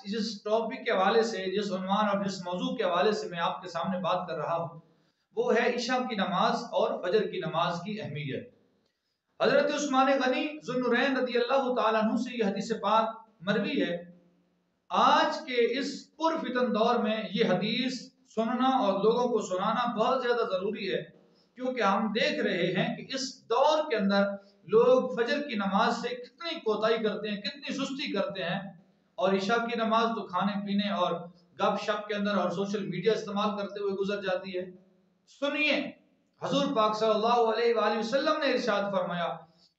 जिस टॉपिक के हवाले से, जिस उन्वान और जिस मौजू के हवाले से मैं आपके सामने बात कर रहा हूँ, वो है इशा की नमाज और फजर की नमाज की अहमियत। हजरत उस्मान गनी ज़ुन्नुरैन रज़ी अल्लाह तआला अन्हु से यह हदीस पाक मरवी है। आज के इस पुरफितन दौर में ये हदीस सुनना और लोगों को सुनाना बहुत ज्यादा जरूरी है, क्योंकि हम देख रहे हैं कि इस दौर के अंदर लोग फजर की नमाज से कितनी कोताही करते हैं, कितनी सुस्ती करते हैं, और इशा की नमाज तो खाने पीने और गपशप के अंदर और सोशल मीडिया इस्तेमाल करते हुए गुजर जाती है। सुनिए, हजूर पाक सल्लल्लाहु अलैहि वसल्लम ने इरशाद फरमाया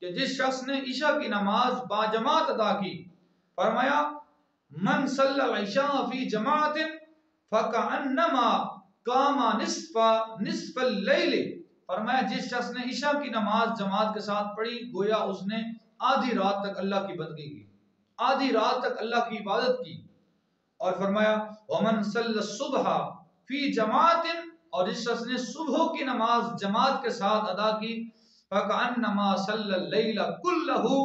कि जिस शख्स ने इशा की नमाज बाजमात अदा की, फरमाया मन सल्लल इशा फी जमातिन फकअन्नमा कामा निस्फल लैल। फरमाया जिस शख्स ने इशा की नमाज जमात के साथ पढ़ी, गोया उसने आधी रात तक अल्लाह की बंदगी की, आधी रात तक अल्लाह की इबादत की। और फरमाया वमन सल्ल सुबह फी जमातिन, और जिस शख्स ने सुबह की नमाज जमात के साथ अदा की, फकअन्नमा सल्लल लैला कुल्लहु,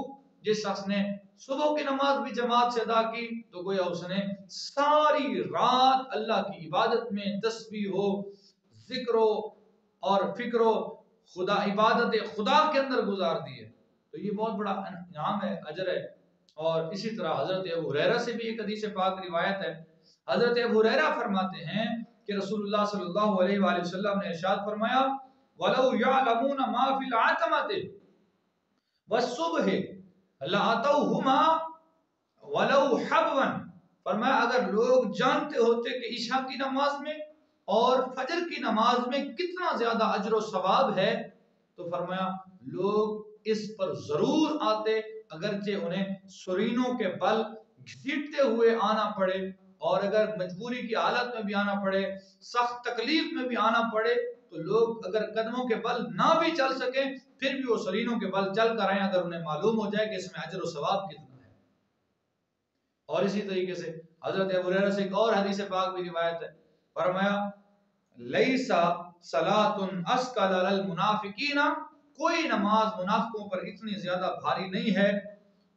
जिस शख्स ने सुबह की नमाज भी जमात से अदा की तो गोया उसने सारी रात अल्लाह की इबादत में, तस्बीह हो, जिक्रो और फिक्रो, खुदा इबादत खुदा के अंदर गुजार दी है। तो ये बहुत बड़ा इनाम है, अजर है। और इसी तरह हजरत अबू हुरैरा से भी एक हदीस पाक रिवायत है। हजरत अबू हुरैरा फरमाते हैं कि रसूलुल्लाह सल्लल्लाहु अलैहि वसल्लम ने इरशाद फरमाया वलौ यअलमून मा फिल आतमति वस्सुबह लअतौहुमा वलौ हबवन। फरमाया अगर लोग जानते होते कि इशा की नमाज में और फजर की नमाज में कितना ज्यादा अजर व सवाब है, तो फरमाया लोग इस पर जरूर आते, अगरचे उन्हें सुरीनों के बल घसीटते हुए आना पड़े, और अगर मजबूरी की हालत में भी आना पड़े, सख्त तकलीफ में भी आना पड़े, तो लोग अगर कदमों के बल ना भी चल सके फिर भी वो सरीनों के बल चल कर आए, अगर उन्हें मालूम हो जाए कि इसमें अजर व सवाब कितना है। और इसी तरीके से हजरत अबू हुरैरा से एक और हदीस पाक भी रिवायत है। फरमाया लैसा सलातुन अस्कल अलल मुनाफिकीना, कोई नमाज मुनाफिकों पर इतनी ज्यादा भारी नहीं है,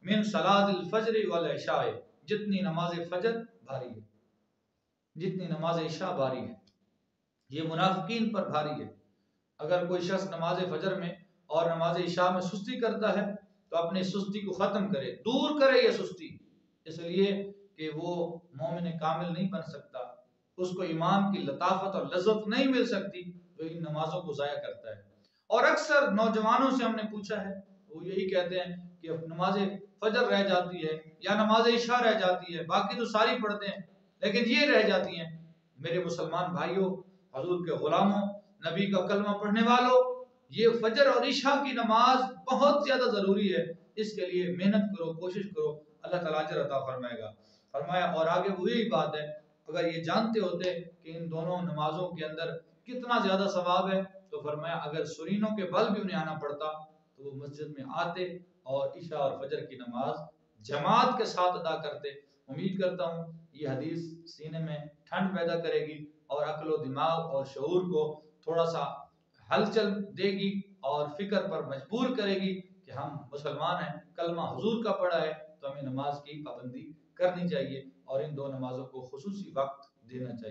मिन सलातिल फज्र वल इशा, जितनी नमाज फजर भारी है, जितनी नमाज इशा भारी है, ये मुनाफिकीन पर भारी है। अगर कोई शख्स नमाज फजर में और नमाज इशा में सुस्ती करता है तो अपनी सुस्ती को खत्म करे, दूर करे ये सुस्ती, इसलिए कि वो मोमिन कामिल नहीं बन सकता, उसको ईमान की लताफत और लज्जत नहीं मिल सकती जो इन नमाजों को ज़ाया करता है। और अक्सर नौजवानों से हमने पूछा है, वो यही कहते हैं कि अब नमाज फजर रह जाती है या नमाज इशा रह जाती है, बाकी तो सारी पढ़ते हैं लेकिन ये रह जाती हैं। मेरे मुसलमान भाइयों, हजूर के गुलामों, नबी का कलमा पढ़ने वालों, ये फजर और इशा की नमाज बहुत ज्यादा जरूरी है। इसके लिए मेहनत करो, कोशिश करो, अल्लाह ताला अजर अता फरमाएगा। फरमाया और आगे वो यही बात है, अगर ये जानते होते कि इन दोनों नमाजों के अंदर कितना ज्यादा सवाब है, तो फरमाया अगर सुरीनों के बल भी उन्हें आना पड़ता तो वो मस्जिद में आते और इशा और फजर की नमाज जमात के साथ अदा करते। उम्मीद करता हूँ ये हदीस सीने में ठंड पैदा करेगी और अक्ल दिमाग और शऊर को थोड़ा सा हलचल देगी और फिक्र पर मजबूर करेगी कि हम मुसलमान हैं, कलमा हुजूर का पढ़ा है तो हमें नमाज की पाबंदी करनी चाहिए और इन दो नमाजों को खुसूसी वक्त देना चाहिए।